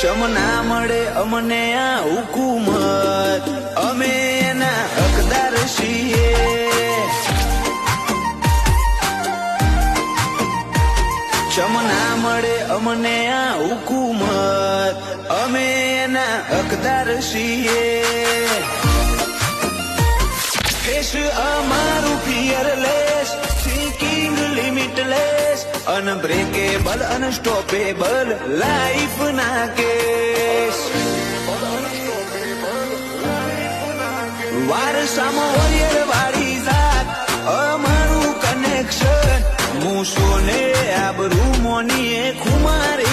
ચમના મળે અમને આ હુકુમત, અમે એના હકદાર છીએ. ચમના મળે અમને આ હુકુમત, અમે એના હકદાર છીએ. કેશ અમારું fearless, thinking limitless, unbreakable unstoppable life ના કેસ. વારસામાં વરિયર વાળી જાત, અમારું કનેક્શન, મૂસો ને આબરૂ મોનીએ ખુમારે